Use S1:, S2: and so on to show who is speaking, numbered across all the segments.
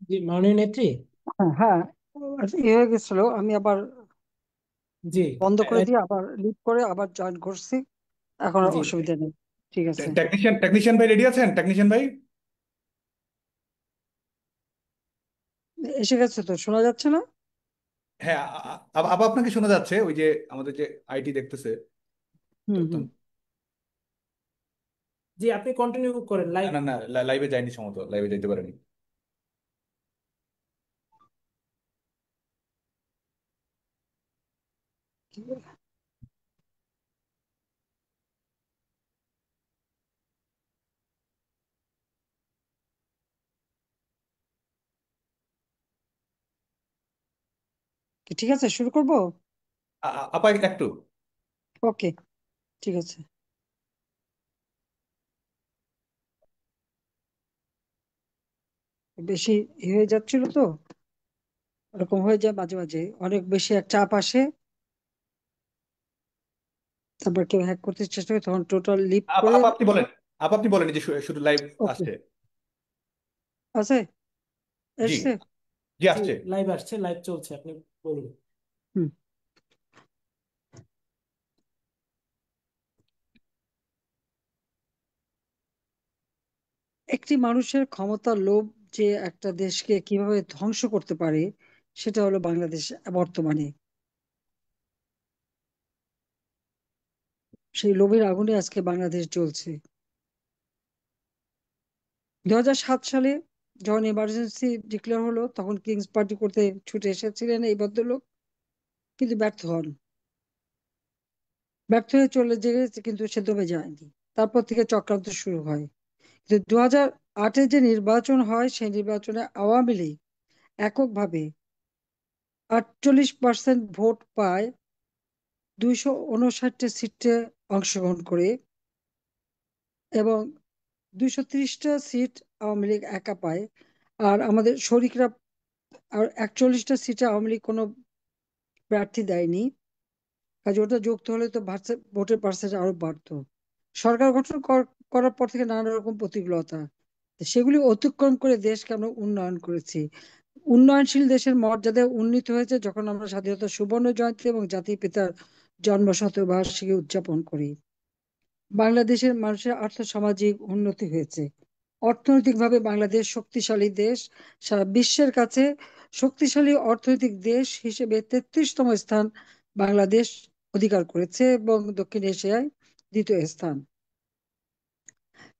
S1: জি, মাননীয় নেত্রী।
S2: হ্যাঁ হ্যাঁ, হয়ে গেছিল, আমি আবার
S1: জি।
S2: বন্ধ করে
S1: এ,
S2: দিয়ে আবার লিভ করে আবার জয়েন করছি। এখন আর
S1: জি।
S2: অসুবিধা নেই। ঠিক আছে।
S3: টেকনিশিয়ান টেকনিশিয়ান ভাই রেডি আছেন? টেকনিশিয়ান ভাই।
S2: এসে গেছে তো, শোনা যাচ্ছে না?
S3: হ্যাঁ, আবার আপনাকে শোনা যাচ্ছে, ওই যে আমাদের যে আইটি দেখতেছে।
S2: হুম
S3: তো
S2: হুম।
S1: জি, আপনি কন্টিনিউ করেন
S3: না
S1: লাইভ।
S3: না না, লাইভে যায়নি, সম্ভবত লাইভে যাইতে পারেনি।
S2: ঠিক আছে, শুরু করব।
S3: আপা একটু।
S2: ওকে, ঠিক আছে। বেশি হয়ে যাচ্ছিল তো, এরকম হয়ে যায় মাঝে মাঝে, অনেক বেশি এক চাপ আসে, তারপর কেউ হ্যাক করতে চেষ্টা করে, তখন টোটাল লিভ করে।
S3: আপা আপনি বলেন। আপা আপনি বলেন, এই যে শুধু লাইভ
S2: ওকে,
S3: আসছে।
S2: আছে,
S3: জি।
S2: এসছে।
S3: জি,
S1: জি,
S3: আসছে।
S1: লাইভ আসছে, লাইভ চলছে, আপনি বলুন।
S2: হুম। একটি মানুষের ক্ষমতা লোভ যে একটা দেশকে কিভাবে ধ্বংস করতে পারে, সেটা হলো বাংলাদেশ বর্তমানে। সেই লোভের আগুনে আজকে বাংলাদেশ জ্বলছে। 2007 সালে যখন এমার্জেন্সি ডিক্লেয়ার হলো, তখন কিংস পার্টি করতে ছুটে এসেছিলেন এই ভদ্রলোক, কিন্তু ব্যর্থ হন। ব্যর্থ হয়ে চলে যেতে, কিন্তু সে দমে যায়নি। তারপর থেকে চক্রান্ত শুরু হয়। কিন্তু 2008-এ যে নির্বাচন হয়, সেই নির্বাচনে আওয়ামী লীগ এককভাবে 48% ভোট পায়, 259টা সিটে অংশগ্রহণ করে, এবং 230টা সিট আওয়ামী লীগ একা পায়। আর আমাদের শরিকরা আর 41টা সিটে আওয়ামী লীগ কোনো প্রার্থী দেয়নি। কাজে ওটা যুক্ত হলে তো ভোটের পার্সেন্ট আরো বাড়তো। সরকার গঠন করার পর থেকে নানা রকম প্রতিকূলতা, তো সেগুলি অতিক্রম করে দেশকে আমরা উন্নয়ন করেছি। উন্নয়নশীল দেশের মর্যাদায় উন্নীত হয়েছে যখন আমরা স্বাধীনতা সুবর্ণ জয়ন্তী এবং জাতির পিতার জন্মশতবার্ষিকী উদযাপন করি। বাংলাদেশের মানুষের আর্থসামাজিক উন্নতি হয়েছে। অর্থনৈতিকভাবে বাংলাদেশ শক্তিশালী দেশ। সারা বিশ্বের কাছে শক্তিশালী অর্থনৈতিক দেশ হিসেবে 33তম স্থান বাংলাদেশ অধিকার করেছে, এবং দক্ষিণ এশিয়ায় দ্বিতীয় স্থান।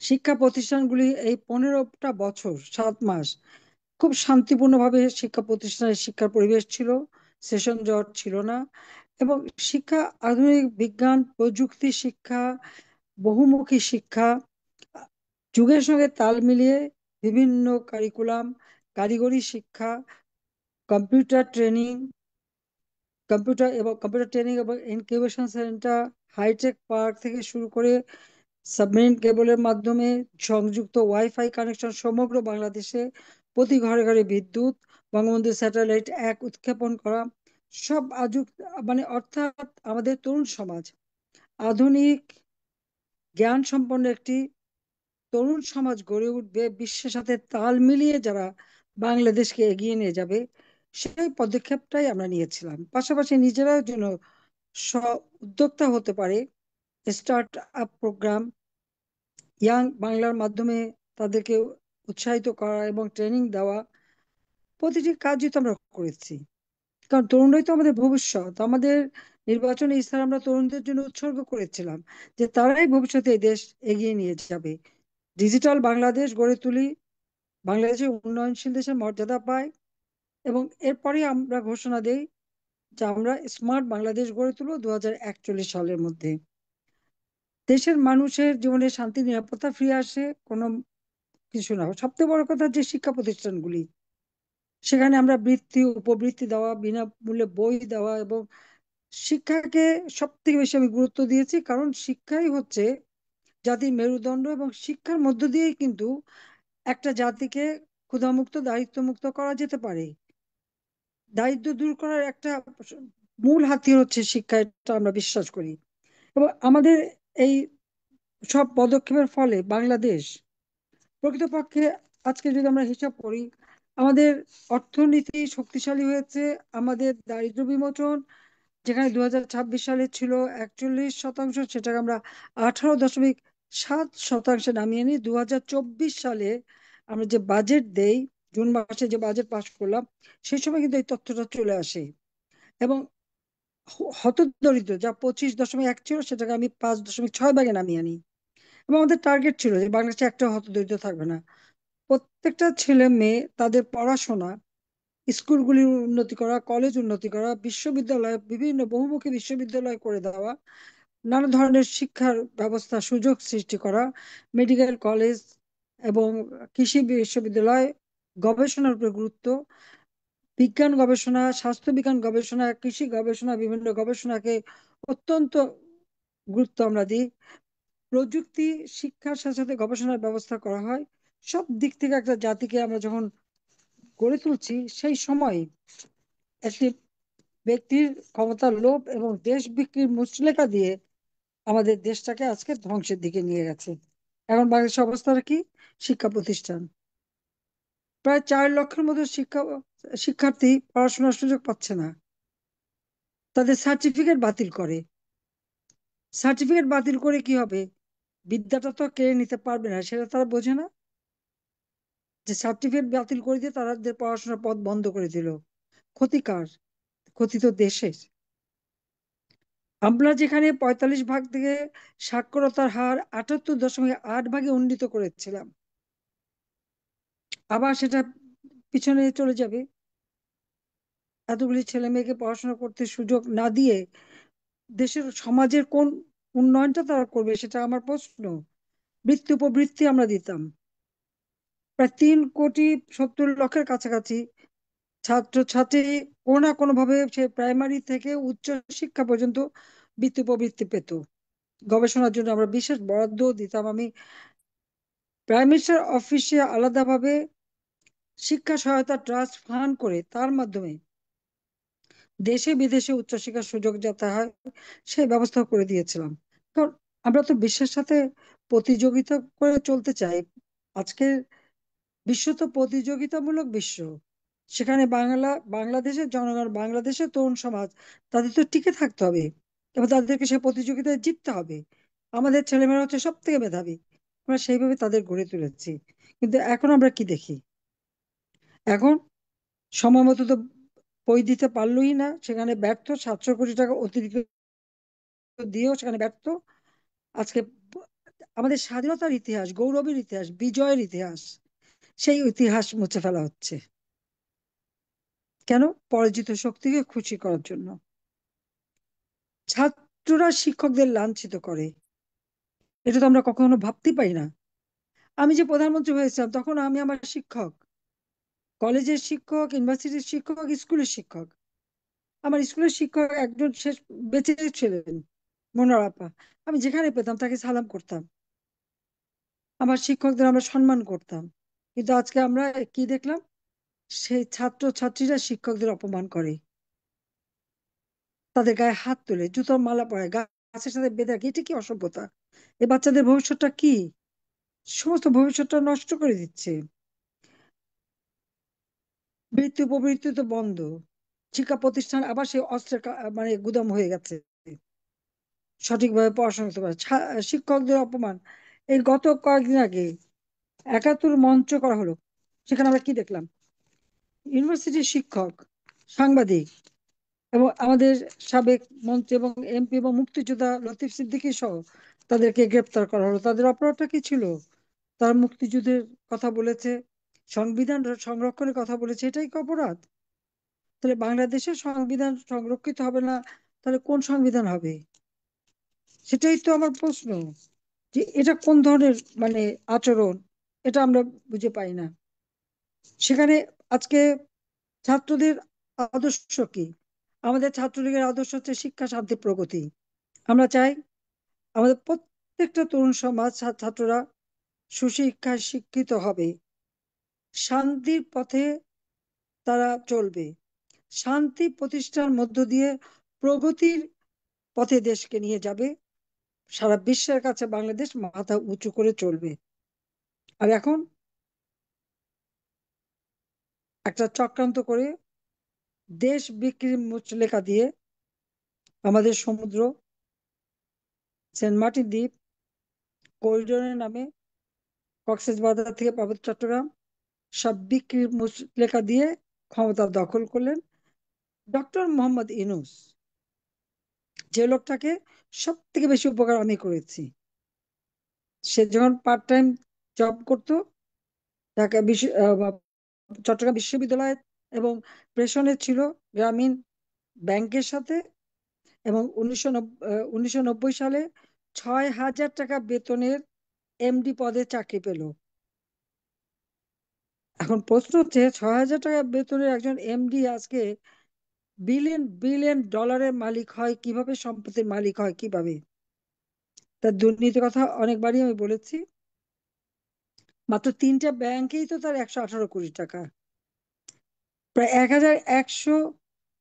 S2: শিক্ষা প্রতিষ্ঠানগুলি এই 15টা বছর 7 মাস খুব শান্তিপূর্ণভাবে শিক্ষা প্রতিষ্ঠানের শিক্ষার পরিবেশ ছিল, সেশন জট ছিল না। এবং শিক্ষা, আধুনিক বিজ্ঞান প্রযুক্তি শিক্ষা, বহুমুখী শিক্ষা, যুগের সঙ্গে তাল মিলিয়ে বিভিন্ন কারিকুলাম, কারিগরি শিক্ষা, কম্পিউটার ট্রেনিং, কম্পিউটার ট্রেনিং এবং ইনকিউবেশন সেন্টার, হাইটেক পার্ক থেকে শুরু করে সাবমেরিন কেবলের মাধ্যমে সংযুক্ত ওয়াইফাই কানেকশন সমগ্র বাংলাদেশে, প্রতি ঘরে ঘরে বিদ্যুৎ, বঙ্গবন্ধু স্যাটেলাইট 1 উৎক্ষেপণ করা, সব আজুক, মানে অর্থাৎ আমাদের তরুণ সমাজ আধুনিক জ্ঞান সম্পন্ন একটি তরুণ সমাজ গড়ে উঠবে বিশ্বের সাথে তাল মিলিয়ে, যারা বাংলাদেশকে এগিয়ে নিয়ে যাবে। সেই পদক্ষেপটাই আমরা নিয়েছিলাম। পাশাপাশি নিজেরাও যেন স্ব উদ্যোক্তা হতে পারে, স্টার্ট আপ প্রোগ্রাম, ইয়াং বাংলার মাধ্যমে তাদেরকে উৎসাহিত করা এবং ট্রেনিং দেওয়া, প্রতিটি কাজই তো আমরা করেছি। কারণ তরুণরাই তো আমাদের ভবিষ্যৎ। আমাদের নির্বাচনী ইস্তাহার আমরা তরুণদের জন্য উৎসর্গ করেছিলাম, যে তারাই ভবিষ্যতে এই দেশ এগিয়ে নিয়ে যাবে। ডিজিটাল বাংলাদেশ গড়ে তুলি, বাংলাদেশের উন্নয়নশীল দেশের মর্যাদা পায়, এবং এরপরে আমরা ঘোষণা দেই যে আমরা স্মার্ট বাংলাদেশ গড়ে তুলব 2041 সালের মধ্যে। দেশের মানুষের জীবনে শান্তি নিরাপত্তা ফিরে আসে, কোনো কিছু না। সবচেয়ে বড় কথা যে শিক্ষা প্রতিষ্ঠানগুলি, সেখানে আমরা বৃত্তি উপবৃত্তি দেওয়া, বিনামূল্যে বই দেওয়া, এবং শিক্ষাকে সব থেকে বেশি আমি গুরুত্ব দিয়েছি, কারণ শিক্ষাই হচ্ছে জাতির মেরুদণ্ড, এবং শিক্ষার মধ্য দিয়েই কিন্তু একটা জাতিকে ক্ষুধামুক্ত দারিদ্র্য মুক্ত করা যেতে পারে। দারিদ্র্য দূর করার একটা মূল হাতিয়ার হচ্ছে শিক্ষা, এটা আমরা বিশ্বাস করি। এবং আমাদের এই সব পদক্ষেপের ফলে বাংলাদেশ প্রকৃতপক্ষে, আজকে যদি আমরা হিসাব করি, আমাদের অর্থনীতি শক্তিশালী হয়েছে, আমাদের দারিদ্র্য বিমোচন, যেখানে 2026 সালে ছিল 41%, সেটাকে আমরা 18.7% নামিয়ে নিই। 2024 সালে আমরা যে বাজেট দেই, জুন মাসে যে বাজেট পাশ করলাম, সেই সময় কিন্তু এই তথ্যটা চলে আসে। এবং হতদরিদ্র যা 25.1 ছিল, সেটাকে আমি 5.6 ভাগে নামিয়ে আনি। এবং আমাদের টার্গেট ছিল যে বাংলাদেশে একটা হতদরিদ্র থাকবে না। প্রত্যেকটা ছেলে মেয়ে তাদের পড়াশোনা, স্কুলগুলির উন্নতি করা, কলেজ উন্নতি করা, বিশ্ববিদ্যালয়, বিভিন্ন বহুমুখী বিশ্ববিদ্যালয় করে দেওয়া, নানা ধরনের শিক্ষার ব্যবস্থা সুযোগ সৃষ্টি করা, মেডিকেল কলেজ এবং কৃষি বিশ্ববিদ্যালয়, গবেষণার উপর গুরুত্ব, বিজ্ঞান গবেষণা, স্বাস্থ্য বিজ্ঞান গবেষণা, কৃষি গবেষণা, বিভিন্ন গবেষণাকে অত্যন্ত গুরুত্ব আমরা দিই। প্রযুক্তি, শিক্ষার সাথে সাথে গবেষণার ব্যবস্থা করা হয়। সব দিক থেকে একটা জাতিকে আমরা যখন গড়ে তুলছি, সেই সময় একটি ব্যক্তির ক্ষমতার লোভ এবং দেশ বিক্রির মুচলেকা দিয়ে আমাদের দেশটাকে আজকে ধ্বংসের দিকে নিয়ে গেছে। এখন বাংলাদেশের অবস্থাটা কি? শিক্ষা প্রতিষ্ঠান, প্রায় 4 লক্ষের মতো শিক্ষার্থী পড়াশোনার সুযোগ পাচ্ছে না। তাদের সার্টিফিকেট বাতিল করে। সার্টিফিকেট বাতিল করে কি হবে? বিদ্যাটা তো কেড়ে নিতে পারবে না, সেটা তারা বোঝে না। যে সার্টিফিকেট বাতিল করে দিয়ে তাদের পড়াশোনার পথ বন্ধ করে দিল। ক্ষতি কার? ক্ষতি তো দেশের। আমরা যেখানে 45 ভাগ থেকে সাক্ষরতার হার 78.8 ভাগে উন্নীত করেছিলাম, আবার সেটা পিছনে চলে যাবে। এতগুলি ছেলে মেয়েকে পড়াশোনা করতে সুযোগ না দিয়ে দেশের সমাজের কোন উন্নয়নটা তারা করবে, সেটা আমার প্রশ্ন। বৃত্তি উপবৃত্তি আমরা দিতাম, প্রায় 3,70,00,000-এর কাছাকাছি ছাত্র ছাত্রী কোনো না কোনো ভাবে, সে প্রাইমারি থেকে উচ্চ শিক্ষা পর্যন্ত বৃত্তি উপবৃত্তি পেত। গবেষণার জন্য আমরা বিশেষ বরাদ্দ দিতাম। আমি প্রাইম মিনিস্টার অফিসে আলাদাভাবে শিক্ষা সহায়তা ট্রাস্ট ফান্ড করে তার মাধ্যমে দেশে বিদেশে উচ্চশিক্ষার সুযোগ যাতে হয়, সেই ব্যবস্থা করে দিয়েছিলাম। কারণ আমরা তো বিশ্বের সাথে প্রতিযোগিতা করে চলতে চাই। আজকে বিশ্ব তো প্রতিযোগিতামূলক বিশ্ব। সেখানে বাংলাদেশের জনগণ, বাংলাদেশের তরুণ সমাজ, তাদের তো টিকে থাকতে হবে এবং তাদেরকে সে প্রতিযোগিতায় জিততে হবে। আমাদের ছেলেমেয়েরা হচ্ছে সব থেকে মেধাবী, আমরা সেইভাবে তাদের গড়ে তুলেছি। কিন্তু এখন আমরা কি দেখি? এখন সময় মতো তো বই দিতে পারলোই না, সেখানে ব্যর্থ। 700 কোটি টাকা অতিরিক্ত দিয়েও সেখানে ব্যর্থ। আজকে আমাদের স্বাধীনতার ইতিহাস, গৌরবের ইতিহাস, বিজয়ের ইতিহাস, সেই ইতিহাস মুছে ফেলা হচ্ছে। কেন? পরাজিত শক্তিকে খুশি করার জন্য। ছাত্ররা শিক্ষকদের লাঞ্ছিত করে, এটা তো আমরা কখনো ভাবতে পারি না। আমি যে প্রধানমন্ত্রী হয়েছিলাম, তখন আমি আমার শিক্ষক, কলেজের শিক্ষক, ইউনিভার্সিটির শিক্ষক, স্কুলের শিক্ষক, আমার স্কুলের শিক্ষক একজন শেষ বেঁচে ছিলেন, মনোয়ার আপা। আমি যেখানে পেতাম তাকে সালাম করতাম, আমার শিক্ষকদের আমরা সম্মান করতাম। কিন্তু আজকে আমরা কি দেখলাম? সেই ছাত্র ছাত্রীরা শিক্ষকদের অপমান করে, তাদের গায়ে হাত তুলে, জুতোর মালা পরায়, গাছের সাথে বেঁধে রাখে। এটা কি অসভ্যতা? এই বাচ্চাদের ভবিষ্যৎটা কি? সমস্ত ভবিষ্যৎটা নষ্ট করে দিচ্ছে। বৃত্তি উপবৃত্তি তো বন্ধ, শিক্ষা প্রতিষ্ঠান আবার সেই অস্ত্রের মানে গুদাম হয়ে গেছে, সঠিকভাবে পড়াশোনা করতে পারে। শিক্ষকদের অপমান। এই গত কয়েকদিন আগে 71 মঞ্চ করা হলো, সেখানে আমরা কি দেখলাম? ইউনিভার্সিটির শিক্ষক, সাংবাদিক এবং আমাদের সাবেক মন্ত্রী এবং এমপি এবং মুক্তিযোদ্ধা লতিফ সিদ্দিকী সহ তাদেরকে গ্রেপ্তার করা হলো। তাদের অপরাধটা কি ছিল? তারা মুক্তিযুদ্ধের কথা বলেছে, সংবিধান সংরক্ষণের কথা বলেছে, এটাই কি অপরাধ? তাহলে বাংলাদেশের সংবিধান সংরক্ষিত হবে না, তাহলে কোন সংবিধান হবে? সেটাই তো আমার প্রশ্ন, যে এটা কোন ধরনের মানে আচরণ, এটা আমরা বুঝে পাই না। সেখানে আজকে ছাত্রদের আদর্শ কি? আমাদের ছাত্রলীগের আদর্শ হচ্ছে শিক্ষা, শান্তি, প্রগতি। আমরা চাই আমাদের প্রত্যেকটা তরুণ সমাজ, ছাত্ররা সুশিক্ষায় শিক্ষিত হবে, শান্তির পথে তারা চলবে, শান্তি প্রতিষ্ঠার মধ্য দিয়ে প্রগতির পথে দেশকে নিয়ে যাবে, সারা বিশ্বের কাছে বাংলাদেশ মাথা উঁচু করে চলবে। আর এখন একটা চক্রান্ত করে দেশ বিক্রির মুচলেকা দিয়ে আমাদের সমুদ্র, সেন্ট মার্টিন দ্বীপ, করিডোরের নামে কক্সবাজার থেকে পার্বত্য চট্টগ্রাম সব বিক্রির মুচলেকা দিয়ে ক্ষমতা দখল করলেন ডক্টর মোহাম্মদ ইউনূস, যে লোকটাকে সব থেকে বেশি উপকার আমি করেছি। সে যখন পার্ট টাইম জব করতো ঢাকা চট্টগ্রাম বিশ্ববিদ্যালয় এবং প্রেষণে ছিল গ্রামীণ ব্যাংকের সাথে, এবং 1990 সালে 6,000 টাকা বেতনের এমডি পদে চাকরি পেল। এখন প্রশ্ন হচ্ছে, 6,000 টাকা বেতনের একজন এমডি আজকে বিলিয়ন বিলিয়ন ডলারের মালিক হয় কিভাবে, সম্পত্তির মালিক হয় কিভাবে? তার দুর্নীতির কথা অনেকবারই আমি বলেছি। মাত্র 3টা ব্যাংকেই তো তার 118 কোটি টাকা, প্রায় 1,100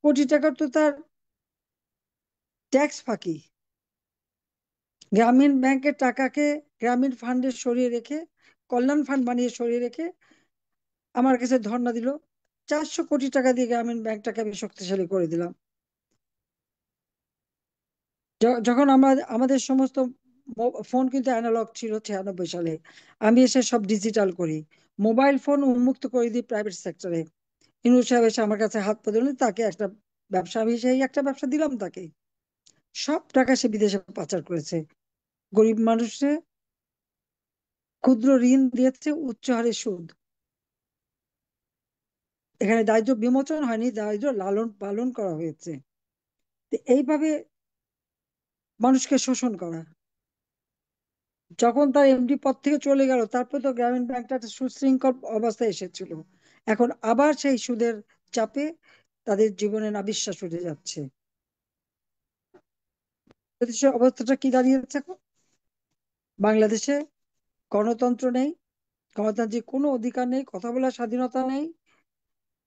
S2: কোটি টাকার তো তার ট্যাক্স ফাঁকি। গ্রামীণ ব্যাংকের টাকাকে গ্রামীণ ফান্ডে সরিয়ে রেখে, কল্যাণ ফান্ড বানিয়ে সরিয়ে রেখে আমার কাছে ধর্ণা দিল, 400 কোটি টাকা দিয়ে গ্রামীণ ব্যাংকটাকে আমি শক্তিশালী করে দিলাম। যখন আমাদের সমস্ত ফোন কিন্তু অ্যানালগ ছিল 96 সালে, আমি এসে সব ডিজিটাল করি, মোবাইল ফোন উন্মুক্ত করে দিই প্রাইভেট সেক্টরে। ইনু সাহেব এসে আমার কাছে হাত পাতলেন, তাকে একটা ব্যবসা, আমি সেই একটা ব্যবসা দিলাম তাকে। সব টাকা সে বিদেশে পাচার করেছে, গরিব মানুষে ক্ষুদ্র ঋণ দিয়েছে, উচ্চ হারে সুদ। এখানে দারিদ্র বিমোচন হয়নি, দারিদ্র লালন পালন করা হয়েছে। তো এইভাবে মানুষকে শোষণ করা। যখন তার এমডি পদ থেকে চলে গেল, তারপর তো গ্রামীণ ব্যাংকটা একটা সুশৃঙ্খল অবস্থায় এসেছিল। এখন আবার সেই সুদের চাপে তাদের জীবনে নাবিশ্বাস উঠে যাচ্ছে। দেশের অবস্থাটা কি দাঁড়িয়েছে এখন? বাংলাদেশে গণতন্ত্র নেই, গণতান্ত্রিক কোনো অধিকার নেই, কথা বলার স্বাধীনতা নেই,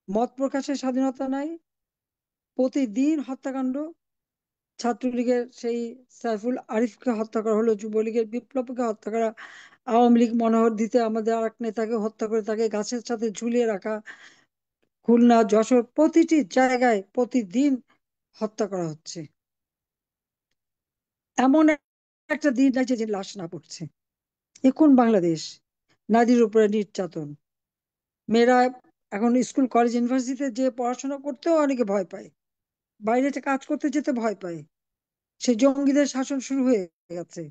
S2: মত প্রকাশের স্বাধীনতা নাই, প্রতিদিন হত্যাকাণ্ড। ছাত্রলীগের সেই সাইফুল আরিফকে হত্যা করা হলো, যুবলীগের বিপ্লবকে হত্যা করা, আওয়ামী লীগ মনোহর দিতে আমাদের আরেক নেতাকে হত্যা করে তাকে গাছের সাথে ঝুলিয়ে রাখা, খুলনা যশোর প্রতিটি জায়গায় প্রতিদিন হত্যা করা হচ্ছে। এমন একটা দিন আছে যে লাশ না পড়ছে। এ কোন বাংলাদেশ? নারীর উপরে নির্যাতন, মেয়েরা এখন স্কুল কলেজ ইউনিভার্সিটিতে যে পড়াশোনা করতেও অনেকে ভয় পায়, বাইরে যে কাজ করতে যেতে ভয় পায়। সে জঙ্গিদের শাসন শুরু হয়ে গেছে,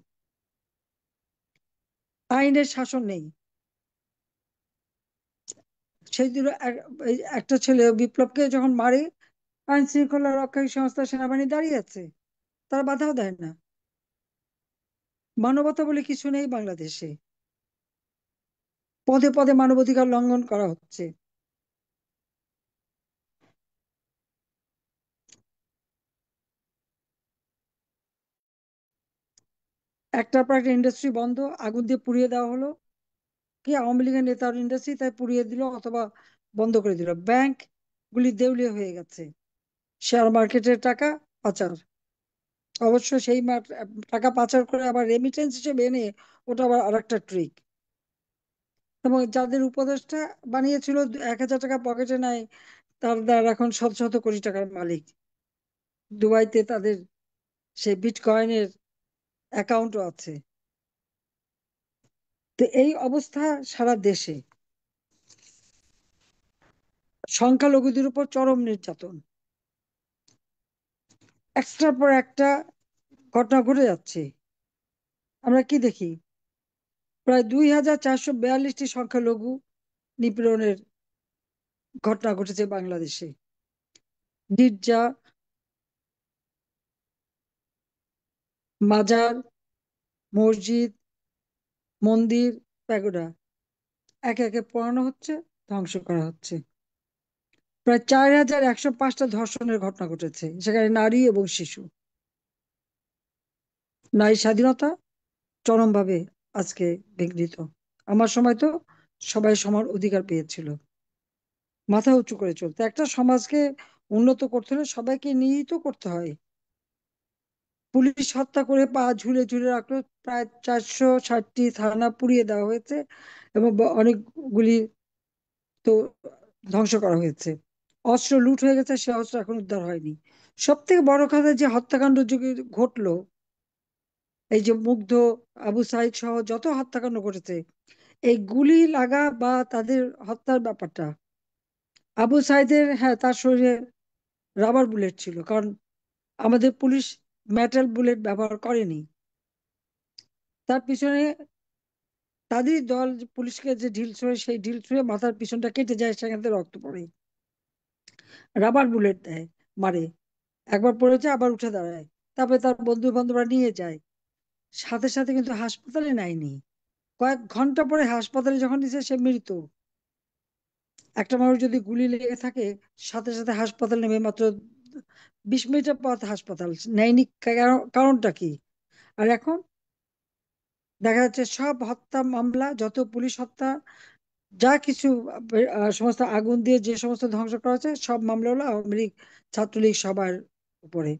S2: আইনের শাসন নেই। সেই দিন একটা ছেলে বিপ্লবকে যখন মারে, আইন শৃঙ্খলা রক্ষাকারী সংস্থা সেনাবাহিনী দাঁড়িয়ে আছে, তারা বাধাও দেয় না। মানবতা বলে কিছু নেই বাংলাদেশে, পদে পদে মানবাধিকার লঙ্ঘন করা হচ্ছে। একটার পর একটা ইন্ডাস্ট্রি বন্ধ, আগুন দিয়ে পুড়িয়ে দেওয়া হলো। কি আওয়ামী লীগের নেতার ইন্ডাস্ট্রি, তাই পুড়িয়ে দিল অথবা বন্ধ করে দিল। ব্যাংক গুলি দেউলিয়া হয়ে গেছে, শেয়ার মার্কেটের টাকা পাচার। অবশ্য সেই টাকা পাচার করে আবার রেমিটেন্স হিসেবে এনে, ওটা আবার আরেকটা ট্রিক। এবং যাদের উপদেষ্টা বানিয়েছিল 1,000 টাকা পকেটে নাই, তারা এখন শত শত কোটি টাকার মালিক। দুবাইতে তাদের সেই বিটকয়েনের অ্যাকাউন্টও আছে। তো এই অবস্থা সারা দেশে। সংখ্যালঘুদের উপর চরম নির্যাতন, একটার পর একটা ঘটনা ঘটে যাচ্ছে। আমরা কি দেখি? প্রায় 2,442টি সংখ্যালঘু নিপীড়নের ঘটনা ঘটেছে বাংলাদেশে। গির্জা, মাজার, মসজিদ, মন্দির, প্যাগোডা একে একে পোড়ানো হচ্ছে, ধ্বংস করা হচ্ছে। প্রায় 4,105টা ধর্ষণের ঘটনা ঘটেছে, সেখানে নারী এবং শিশু। নারী স্বাধীনতা চরমভাবে আজকে বিঘ্নিত। আমার সময় তো সবাই সমান অধিকার পেয়েছিল, মাথা উঁচু করে চলতে। একটা সমাজকে উন্নত করতে হলে সবাইকে নিয়েই তো করতে হয়। পুলিশ হত্যা করে পা ঝুলে ঝুলে রাখলো, প্রায় 460টি থানা পুড়িয়ে দেওয়া হয়েছে, এবং অনেকগুলি তো ধ্বংস করা হয়েছে। অস্ত্র লুট হয়ে গেছে, সে অস্ত্র এখন উদ্ধার হয়নি। সব থেকে বড় কথা, যে হত্যাকাণ্ড যুগে ঘটলো, এই যে মুগ্ধ, আবু সাইদ সহ যত হত্যাকাণ্ড ঘটেছে, এই গুলি লাগা বা তাদের হত্যার ব্যাপারটা, আবু সাইদের, হ্যাঁ, তার শরীরে রাবার বুলেট ছিল, কারণ আমাদের পুলিশ মেটাল বুলেট ব্যবহার করেনি। তার পিছনে তাদেরই দল যে পুলিশকে যে ঢিল ছোড়ে, সেই ঢিল ছুঁড়ে মাথার পিছনটা কেটে যায়, সেখান থেকে রক্ত পড়ে। রাবার বুলেট দেয়, মারে, একবার পড়েছে আবার উঠে দাঁড়ায়। তারপরে তার বন্ধু বান্ধবরা নিয়ে যায়, সাথে সাথে কিন্তু হাসপাতালে নেয়নি। কয়েক ঘন্টা পরে হাসপাতালে যখন নিছে, সে মৃত। একটা মানুষ যদি গুলি লেগে থাকে, সাথে সাথে হাসপাতাল নেবে, মাত্র 20 মিনিটের পথ হাসপাতাল নেয়নি, কারণটা কি? আর এখন দেখা যাচ্ছে সব হত্যা মামলা, যত পুলিশ হত্যা, যা কিছু সমস্ত আগুন দিয়ে যে সমস্ত ধ্বংস করা হচ্ছে, সব মামলা হলো আওয়ামী লীগ, ছাত্রলীগ, সবার উপরে।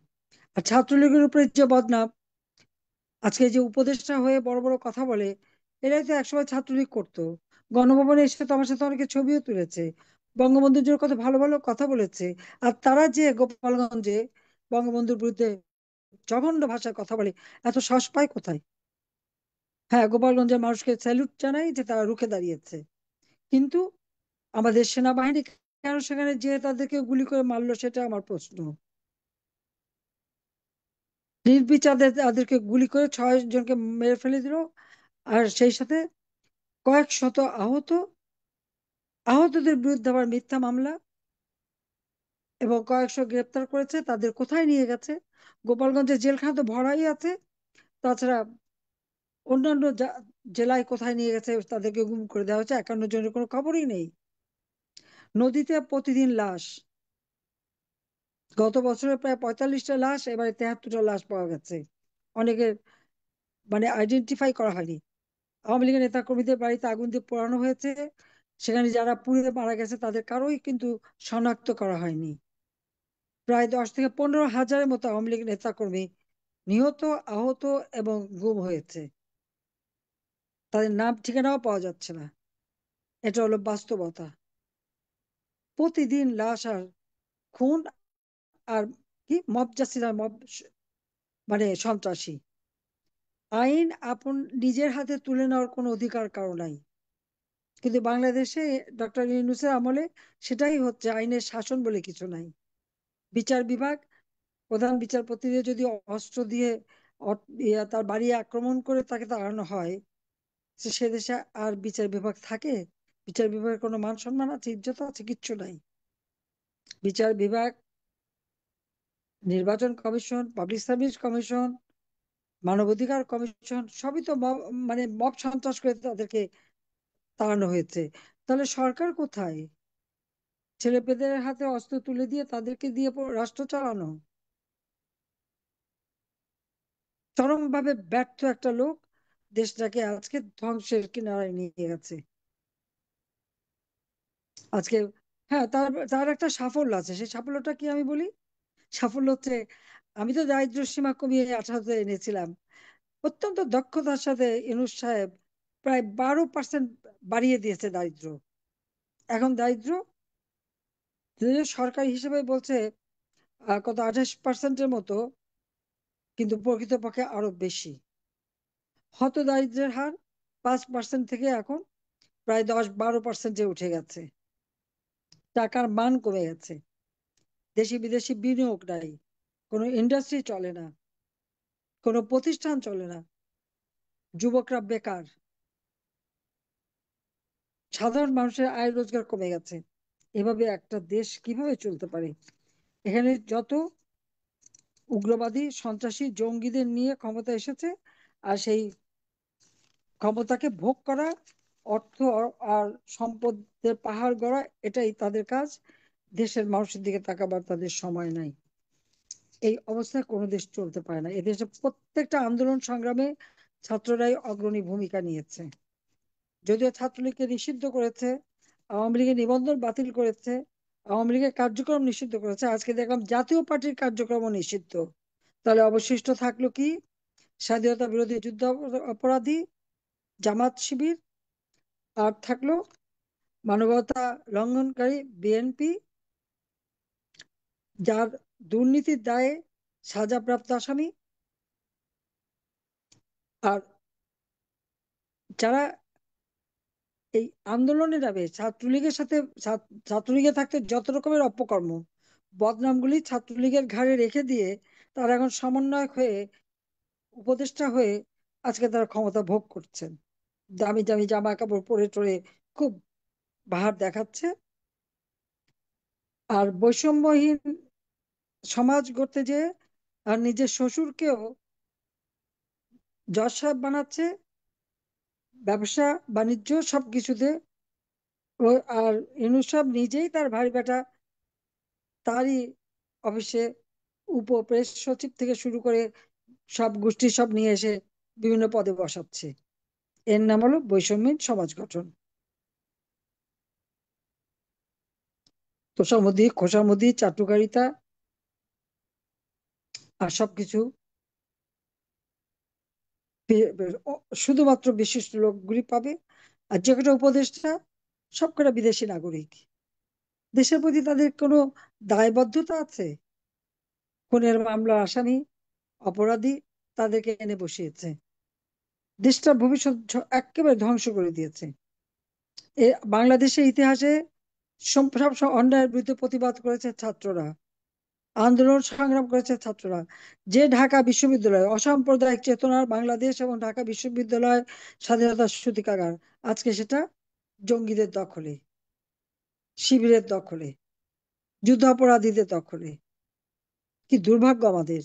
S2: আর ছাত্রলীগের উপরে যে বদনাম, আজকে যে উপদেষ্টা হয়ে বড় বড় কথা বলে, এরাই তো একসময় ছাত্রলীগ করতো। গণভবনে এসে তো আমার সাথে অনেকে ছবিও তুলেছে, বঙ্গবন্ধুর জন্য কত ভালো ভালো কথা বলেছে। আর তারা যে গোপালগঞ্জে বঙ্গবন্ধুর বিরুদ্ধে জঘন্য ভাষায় কথা বলে, এত সাহস পায় কোথায়? হ্যাঁ, গোপালগঞ্জের মানুষকে স্যালুট জানাই যে তারা রুখে দাঁড়িয়েছে, কিন্তু আমাদের সেনাবাহিনী কেন সেখানে যে তাদেরকে গুলি করে মারলো, সেটা আমার প্রশ্ন। নির্বিচারে তাদেরকে গুলি করে 6 জনকে মেরে ফেলে দিল, আর সেই সাথে কয়েক শত আহত, আহতদের বিরুদ্ধে আবার মিথ্যা মামলা, এবং কয়েকশো গ্রেপ্তার করেছে। তাদের কোথায় নিয়ে গেছে? গোপালগঞ্জের জেলখানা তো ভরাই আছে। তাছাড়া অন্যান্য জেলায় কোথায় নিয়ে গেছে? তাদেরকে গুম করে দেওয়া হয়েছে, 51 জনের কোনো খবরই নেই। নদীতে প্রতিদিন লাশ, গত বছরে প্রায় 45টা লাশ, এবারে 73টা লাশ পাওয়া গেছে। অনেকের মানে আইডেন্টিফাই করা হয়নি। আওয়ামী লীগের নেতা কর্মীদের বাড়িতে আগুন দিয়ে পোড়ানো হয়েছে, সেখানে যারা পুড়ে মারা গেছে তাদের কারোই কিন্তু শনাক্ত করা হয়নি। প্রায় 10 থেকে 15 হাজারের মতো আওয়ামী লীগ নেতাকর্মী নিহত, আহত এবং গুম হয়েছে। তাদের নাম ঠিকানাও পাওয়া যাচ্ছে না। এটা হলো বাস্তবতা। প্রতিদিন লাশ আর খুন, আর কি মব জাস্টিস আর মব, মানে সন্ত্রাসী। আইন আপন নিজের হাতে তুলে নেওয়ার কোনো অধিকার কারো নাই, কিন্তু বাংলাদেশে ডক্টর ইউনূসের আমলে সেটাই হচ্ছে। আইনের শাসন বলে কিছু নাই। বিচার বিভাগ, প্রধান বিচারপতিদের যদি অস্ত্র দিয়ে তার বাড়ি আক্রমণ করে তাকে তাড়ানো হয়, সে দেশে আর বিচার বিভাগ থাকে? বিচার বিভাগের কোনো মান সম্মান আছে, ইজ্জত আছে? কিচ্ছু নাই। বিচার বিভাগ, নির্বাচন কমিশন, পাবলিক সার্ভিস কমিশন, মানবাধিকার কমিশন, সবই তো মানে মব সন্ত্রাস করে তাদেরকে তাড়ানো হয়েছে। তাহলে সরকার কোথায়? ছেলে পেদের হাতে অস্ত্র তুলে দিয়ে তাদেরকে দিয়ে রাষ্ট্র চালানো। চরমভাবে ব্যর্থ একটা লোক দেশটাকে আজকে ধ্বংসের কিনারায় নিয়ে গেছে। আজকে, হ্যাঁ, তার তার একটা সাফল্য আছে, সেই সাফল্যটা কি আমি বলি। সাফল্য হচ্ছে, আমি তো দারিদ্র্য সীমা কমিয়ে 18তে এনেছিলাম। অত্যন্ত দক্ষতার সাথে ইউনূস সাহেব প্রায় 12% বাড়িয়ে দিয়েছে দারিদ্র্য। এখন দারিদ্র্য যদিও সরকারি হিসেবে বলছে কত 28%-এর মতো, কিন্তু প্রকৃতপক্ষে আরো বেশি। হত দারিদ্র্যের হার 5% থেকে এখন প্রায় 10-12%-এ উঠে গেছে। টাকার মান কমে গেছে, দেশি বিদেশি বিনিয়োগ নাই, কোনো ইন্ডাস্ট্রি চলে না, কোনো প্রতিষ্ঠান চলে না, যুবকরা বেকার, সাধারণ মানুষের আয় রোজগার কমে গেছে। এভাবে একটা দেশ কিভাবে চলতে পারে? এখানে যত উগ্রবাদী, সন্ত্রাসী, জঙ্গিদের নিয়ে ক্ষমতা এসেছে, আর সেই ক্ষমতাকে ভোগ করা, অর্থ আর সম্পদের পাহাড় গড়া, এটাই তাদের কাজ। দেশের মানুষের দিকে তাকাবার তাদের সময় নাই। এই অবস্থায় কোনো দেশ চলতে পারে না। এদেশে প্রত্যেকটা আন্দোলন সংগ্রামে ছাত্ররাই অগ্রণী ভূমিকা নিয়েছে। যদিও ছাত্রলীগকে নিষিদ্ধ করেছে, আওয়ামী লীগের নিবন্ধন বাতিল করেছে, আওয়ামী লীগের কার্যক্রম নিষিদ্ধ করেছে, আজকে দেখলাম জাতীয় পার্টির কার্যক্রমও নিষিদ্ধ। তাহলে অবশিষ্ট থাকলো কি? স্বাধীনতা বিরোধী যুদ্ধ অপরাধী, জামাত শিবির, আর থাকলো মানবতা লঙ্ঘনকারী বিএনপি, যার দুর্নীতির দায়ে সাজাপ্রাপ্ত আসামি, আর যারা এই আন্দোলনের নামে ছাত্রলীগের সাথে ছাত্রলীগে থাকতে যত রকমের অপকর্ম বদনামগুলি ছাত্রলীগের ঘাড়ে রেখে দিয়ে তারা এখন সমন্বয়ক হয়ে, উপদেষ্টা হয়ে আজকে তারা ক্ষমতা ভোগ করছেন। দামি দামি জামা কাপড় পরে টরে খুব বাহার দেখাচ্ছে, আর বৈষম্যহীন সমাজ গড়তে যে আর নিজের শ্বশুরকেও জজ সাহেব বানাচ্ছে, ব্যবসা বাণিজ্য সবকিছুতে। আর ইউনূস সাহেব নিজেই তার ভাই বেটা তারই অফিসে উপপ্রেস সচিব থেকে শুরু করে সব গোষ্ঠী সব নিয়ে এসে বিভিন্ন পদে বসাচ্ছে। এর নাম হলো বৈষম্যহীন সমাজ গঠন। তোষামোদী খোসামোদী চাটুকারিতা আর সবকিছু শুধুমাত্র বিশিষ্ট লোকগুলি পাবে। আর যে কটা উপদেষ্টা সবকটা বিদেশি নাগরিক। দেশের প্রতি তাদের কোনো দায়বদ্ধতা আছে? খুনের মামলার আসামি, অপরাধী, তাদেরকে এনে বসিয়েছে, দেশটার ভবিষ্যৎ একেবারে ধ্বংস করে দিয়েছে। বাংলাদেশের ইতিহাসে সব অন্যায়ের বিরুদ্ধে প্রতিবাদ করেছে ছাত্ররা, আন্দোলন সংগ্রাম করেছে ছাত্ররা। যে ঢাকা বিশ্ববিদ্যালয় অসাম্প্রদায়িক চেতনার বাংলাদেশ এবং ঢাকা বিশ্ববিদ্যালয় স্বাধীনতার সূতিকাগার, আজকে সেটা জঙ্গিদের দখলে, শিবিরের দখলে, যুদ্ধাপরাধীদের দখলে। কি দুর্ভাগ্য আমাদের!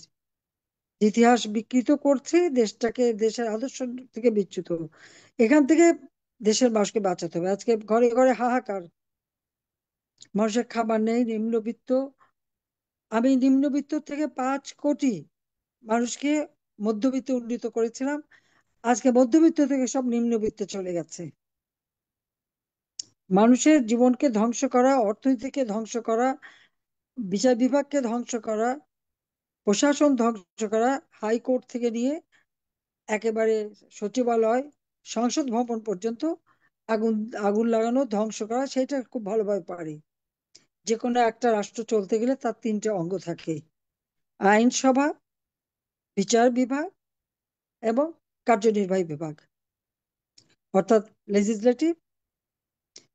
S2: ইতিহাস বিকৃত করছে দেশটাকে, দেশের আদর্শ থেকে বিচ্যুত। এখান থেকে দেশের মানুষকে বাঁচাতে হবে। আজকে ঘরে ঘরে হাহাকার, মানুষের খাবার নেই, নিম্নবিত্ত। আমি নিম্নবিত্ত থেকে 5 কোটি মানুষকে মধ্যবিত্তে উন্নীত করেছিলাম, আজকে মধ্যবিত্ত থেকে সব নিম্নবিত্তে চলে গেছে। মানুষের জীবনকে ধ্বংস করা, অর্থনীতিকে ধ্বংস করা, বিচার বিভাগকে ধ্বংস করা, প্রশাসন ধ্বংস করা, হাইকোর্ট থেকে নিয়ে একেবারে সচিবালয়, সংসদ ভবন পর্যন্ত আগুন আগুন লাগানো, ধ্বংস করা, সেটা খুব ভালোভাবে পারি। যে কোনো একটা রাষ্ট্র চলতে গেলে তার 3টে অঙ্গ থাকে: আইনসভা, বিচার বিভাগ এবং কার্যনির্বাহী বিভাগ, অর্থাৎ লেজিসলেটিভ,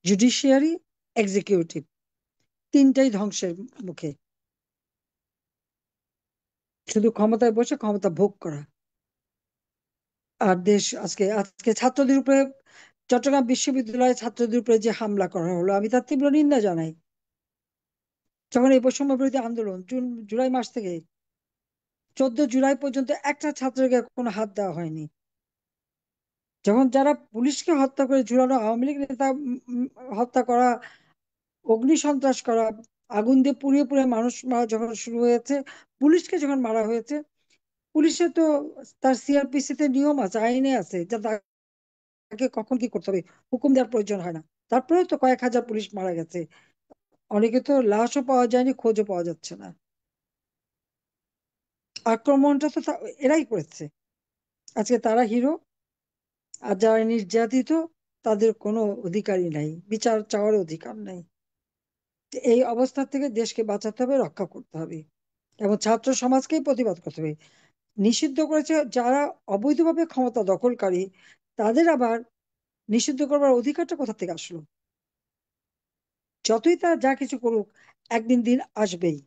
S2: জুডিশিয়ারি, এক্সিকিউটিভ। তিনটাই ধ্বংসের মুখে। শুধু ক্ষমতায় বসে ক্ষমতা ভোগ করা। আর দেশ আজকে আজকে ছাত্রদের উপরে, চট্টগ্রাম বিশ্ববিদ্যালয়ের ছাত্রদের উপরে যে হামলা করা হলো, আমি তার তীব্র নিন্দা জানাই। যখন এই বৈষম্য বিরোধী আন্দোলন জুলাই মাস থেকে 14 জুলাই পর্যন্ত একটা ছাত্রকে কোনো হাত দেওয়া হয়নি, যখন যারা পুলিশকে হত্যা করে ঝুলানো, আওয়ামী লীগ নেতা হত্যা করা, অগ্নি সন্ত্রাস করা, আগুন দিয়ে পুড়িয়ে পুড়িয়ে মানুষ মারা যখন শুরু হয়েছে, পুলিশকে যখন মারা হয়েছে, পুলিশের তো তার সিআরপিসি তে নিয়ম আছে, আইনে আছে যে তাকে কখন কি করতে হবে, হুকুম দেওয়ার প্রয়োজন হয় না। তারপরেও তো কয়েক হাজার পুলিশ মারা গেছে, অনেকে তো লাশও পাওয়া যায়নি, খোঁজও পাওয়া যাচ্ছে না। আক্রমণটা তো এরাই করেছে। আজকে তারা হিরো, আর যারা নির্যাতিত তাদের কোনো অধিকারই নাই, বিচার চাওয়ার অধিকার নাই। এই অবস্থা থেকে দেশকে বাঁচাতে হবে, রক্ষা করতে হবে, এবং ছাত্র সমাজকেই প্রতিবাদ করতে হবে। নিষিদ্ধ করেছে যারা অবৈধভাবে ক্ষমতা দখলকারী, তাদের আবার নিষিদ্ধ করবার অধিকারটা কোথা থেকে আসলো? যতই তারা যা কিছু করুক, একদিন দিন আসবেই,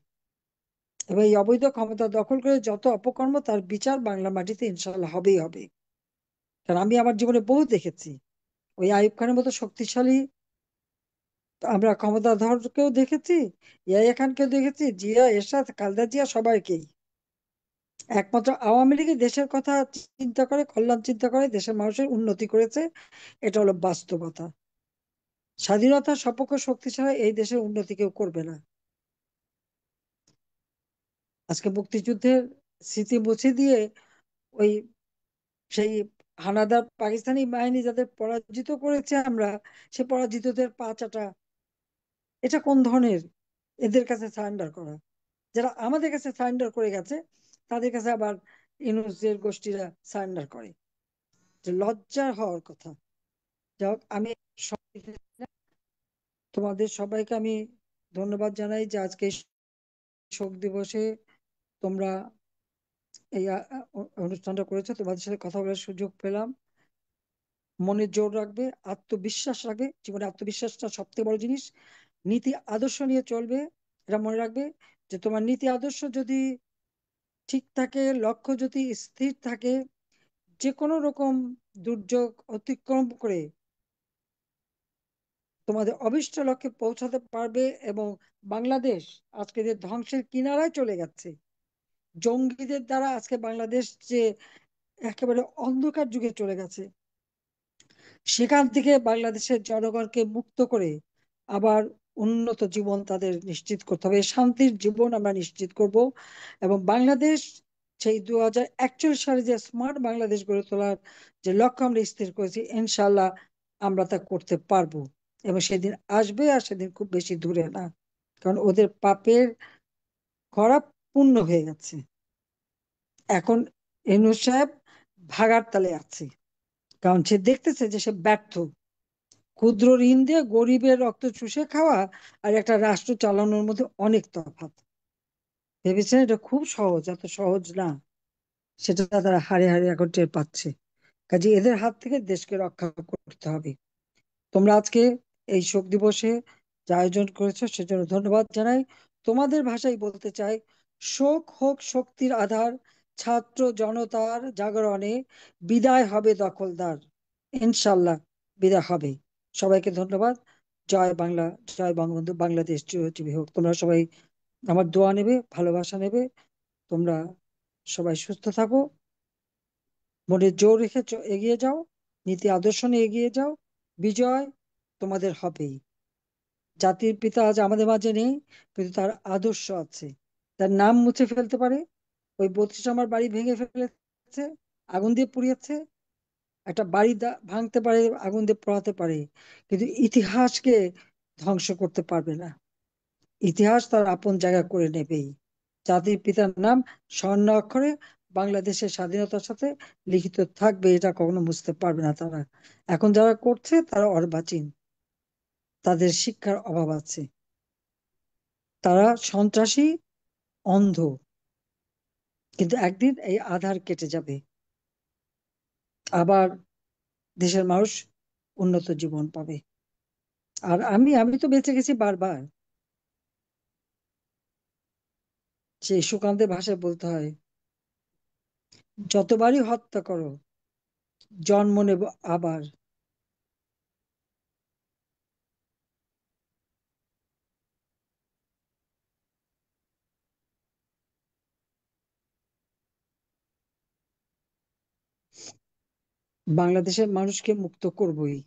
S2: এবং এই অবৈধ ক্ষমতা দখল করে যত অপকর্ম, তার বিচার বাংলা মাটিতে ইনশাল্লাহ হবেই হবে। কারণ আমি আমার জীবনে বহু দেখেছি। ওই আইয়ুব খানের মতো শক্তিশালী আমরা ক্ষমতাধরকেও দেখেছি, ইয়াহিয়া খানকেও দেখেছি, জিয়া, এরশাদ, খালেদা জিয়া, সবাইকেই। একমাত্র আওয়ামী লীগই দেশের কথা চিন্তা করে, কল্যাণ চিন্তা করে, দেশের মানুষের উন্নতি করেছে। এটা হলো বাস্তবতা। স্বাধীনতার সপক্ষ শক্তি ছাড়া এই দেশের উন্নতি কেউ করবে না। আজকে মুক্তিযুদ্ধের স্মৃতি মুছে দিয়ে ওই সেই হানাদার পাকিস্তানি বাহিনী যাদের পরাজিত করেছে আমরা, সে পরাজিতদের পা চাটা, এটা কোন ধরনের এদের কাছে সারেন্ডার করা? যারা আমাদের কাছে সারেন্ডার করে গেছে, তাদের কাছে আবার ইউনূসের গোষ্ঠীরা সারেন্ডার করে, যে লজ্জার হওয়ার কথা। যাই হোক, আমি তোমাদের সবাইকে আমি ধন্যবাদ জানাই যে আজকে এই শোক দিবসে তোমরা এই অনুষ্ঠানটা করেছো। তোমাদের সাথে কথা বলার সুযোগ পেলাম। মনে জোর রাখবে, আত্মবিশ্বাস রাখবে, জীবনে আত্মবিশ্বাসটা সবথেকে বড় জিনিস। নীতি আদর্শ নিয়ে চলবে, এটা মনে রাখবে যে তোমার নীতি আদর্শ যদি ঠিক থাকে, লক্ষ্য যদি স্থির থাকে, যে কোনো রকম দুর্যোগ অতিক্রম করে তোমাদের অভীষ্ট লক্ষ্যে পৌঁছাতে পারবে। এবং বাংলাদেশ আজকে যে ধ্বংসের কিনারায় চলে গেছে জঙ্গিদের দ্বারা, আজকে বাংলাদেশ যে একেবারে অন্ধকার যুগে চলে গেছে, সেখান থেকে বাংলাদেশের জনগণকে মুক্ত করে আবার উন্নত জীবন তাদের নিশ্চিত করতে হবে, শান্তির জীবন আমরা নিশ্চিত করব। এবং বাংলাদেশ সেই 2041 সালে যে স্মার্ট বাংলাদেশ গড়ে তোলার যে লক্ষ্য আমরা স্থির করেছি, ইনশাল্লাহ আমরা তা করতে পারবো। এবং সেদিন আসবে, আর সেদিন খুব বেশি দূরে না, কারণ ওদের পাপের করা পূর্ণ হয়ে গেছে। এখন ইউনূস সাহেব ভাগার তালে আছে, কারণ সে দেখতেছে যে সে ব্যর্থ। ক্ষুদ্র ঋণ দিয়ে গরিবের রক্ত চুষে খাওয়া আর একটা রাষ্ট্র চালানোর মধ্যে অনেক তফাৎ। ভেবেছেন এটা খুব সহজ? এত সহজ না। সেটা তারা হাড়ে হাড়ে এখন টের পাচ্ছে। কাজে এদের হাত থেকে দেশকে রক্ষা করতে হবে। তোমরা আজকে এই শোক দিবসে যে আয়োজন করেছো সেজন্য ধন্যবাদ জানাই। তোমাদের ভাষায় বলতে চাই, শোক হোক শক্তির আধার, ছাত্র জনতার জাগরণে বিদায় হবে দখলদার। ইনশাল্লাহ বিদায় হবে। সবাইকে ধন্যবাদ। জয় বাংলা, জয় বঙ্গবন্ধু, বাংলাদেশ চিরজীবী হোক। তোমরা সবাই আমার দোয়া নেবে, ভালোবাসা নেবে। তোমরা সবাই সুস্থ থাকো, মনে জোর রেখে এগিয়ে যাও, নীতি আদর্শ নিয়ে এগিয়ে যাও। বিজয় তোমাদের হবেই। জাতির পিতা আজ আমাদের মাঝে নেই, কিন্তু তার আদর্শ আছে। তার নাম মুছে ফেলতে পারে, ওই 32 নম্বর বাড়ি ভেঙে ফেলেছে, আগুন দিয়ে পুড়িয়েছে। একটা বাড়ি ভাঙতে পারে, আগুন দিয়ে পোড়াতে পারে, কিন্তু ইতিহাসকে ধ্বংস করতে পারবে না। ইতিহাস তার আপন জায়গা করে নেবেই। জাতির পিতার নাম স্বর্ণ অক্ষরে বাংলাদেশের স্বাধীনতার সাথে লিখিত থাকবে, এটা কখনো বুঝতে পারবে না তারা। এখন যারা করছে তারা অর্বাচীন, তাদের শিক্ষার অভাব আছে, তারা সন্ত্রাসী, অন্ধ। কিন্তু একদিন এই আধার কেটে যাবে, আবার দেশের মানুষ উন্নত জীবন পাবে। আর আমি আমি তো বেঁচে গেছি বারবার। সেই সুকান্তের ভাষায় বলতে হয়, যতবারই হত্যা করো জন্ম নেব আবার। বাংলাদেশের মানুষকে মুক্ত করবই।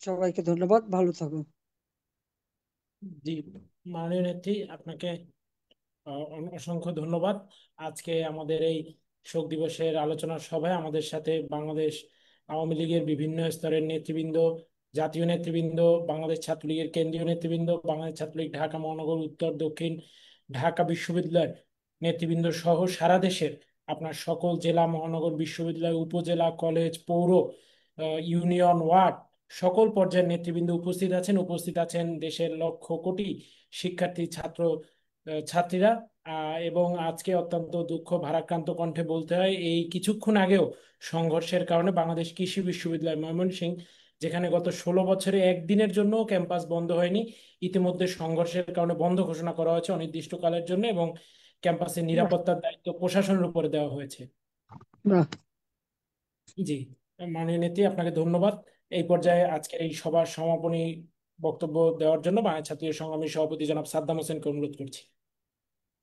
S2: সবাইকে ধন্যবাদ, ভালো থাকো।
S1: জি, মাননীয় নেত্রী, আপনাকে অসংখ্য ধন্যবাদ। আজকে আমাদের এই শোক দিবসের আলোচনা সভায় আমাদের সাথে বাংলাদেশ আওয়ামী লীগের বিভিন্ন স্তরের নেতৃবৃন্দ, জাতীয় নেতৃবৃন্দ, বাংলাদেশ ছাত্রলীগের কেন্দ্রীয় নেতৃবৃন্দ, বাংলাদেশ ছাত্রলীগ ঢাকা মহানগর উত্তর দক্ষিণ, ঢাকা বিশ্ববিদ্যালয়ের নেতৃবৃন্দ সহ সারা দেশের আপনার সকল জেলা মহানগর বিশ্ববিদ্যালয়, উপজেলা, কলেজ, পৌর, ইউনিয়ন, ওয়ার্ড, সকল পর্যায়ের নেতৃবৃন্দ উপস্থিত আছেন। উপস্থিত আছেন দেশের লক্ষ কোটি শিক্ষার্থী, ছাত্রীরা। এবং আজকে অত্যন্ত দুঃখ ভারাক্রান্ত কণ্ঠে বলতে হয়, এই কিছুক্ষণ আগেও সংঘর্ষের কারণে বাংলাদেশ কৃষি বিশ্ববিদ্যালয় ময়মনসিংহ, যেখানে গত 16 বছরে একদিনের জন্য ক্যাম্পাস বন্ধ হয়নি, ইতিমধ্যে সংঘর্ষের কারণে বন্ধ ঘোষণা করা হয়েছে অনির্দিষ্টকালের জন্য, এবং ক্যাম্পাসের
S2: বাহ,
S1: নিরাপত্তার দায়িত্ব প্রশাসনের উপরে দেওয়া হয়েছে।
S2: বাহ।
S1: জি, মাননীয় নেত্রী, আপনাকে ধন্যবাদ। এই পর্যায়ে আজকের এই সভার সমাপনী বক্তব্য দেওয়ার জন্য বাংলাদেশ ছাত্রী সংগ্রামী সভাপতি জনাব সাদ্দাম হোসেনকে অনুরোধ করছি।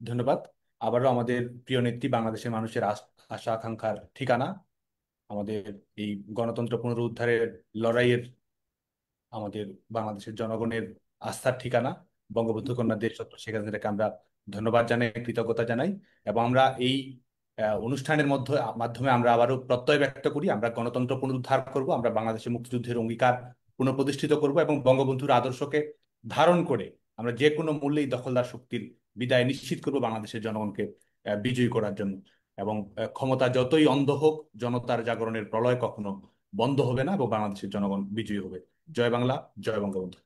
S3: ধন্যবাদ। আবারও আমাদের প্রিয় নেত্রী, বাংলাদেশের মানুষের আশা আকাঙ্ক্ষার ঠিকানা, আমাদের এই গণতন্ত্র পুনরুদ্ধারের লড়াইয়ের, আমাদের বাংলাদেশের জনগণের আস্থার ঠিকানা বঙ্গবন্ধু কন্যা দেশরত্ন শেখ হাসিনাকে আমরা ধন্যবাদ জানাই, কৃতজ্ঞতা জানাই। এবং আমরা এই অনুষ্ঠানের মাধ্যমে আমরা আবারও প্রত্যয় ব্যক্ত করি, আমরা গণতন্ত্র পুনরুদ্ধার করব, আমরা বাংলাদেশের মুক্তিযুদ্ধের অঙ্গীকার পুনঃপ্রতিষ্ঠিত করব এবং বঙ্গবন্ধুর আদর্শকে ধারণ করে আমরা যে কোনো মূল্যেই দখলদার শক্তির বিদায় নিশ্চিত করব বাংলাদেশের জনগণকে বিজয়ী করার জন্য। এবং ক্ষমতা যতই অন্ধ হোক, জনতার জাগরণের প্রলয় কখনো বন্ধ হবে না এবং বাংলাদেশের জনগণ বিজয়ী হবে। জয় বাংলা, জয় বঙ্গবন্ধু।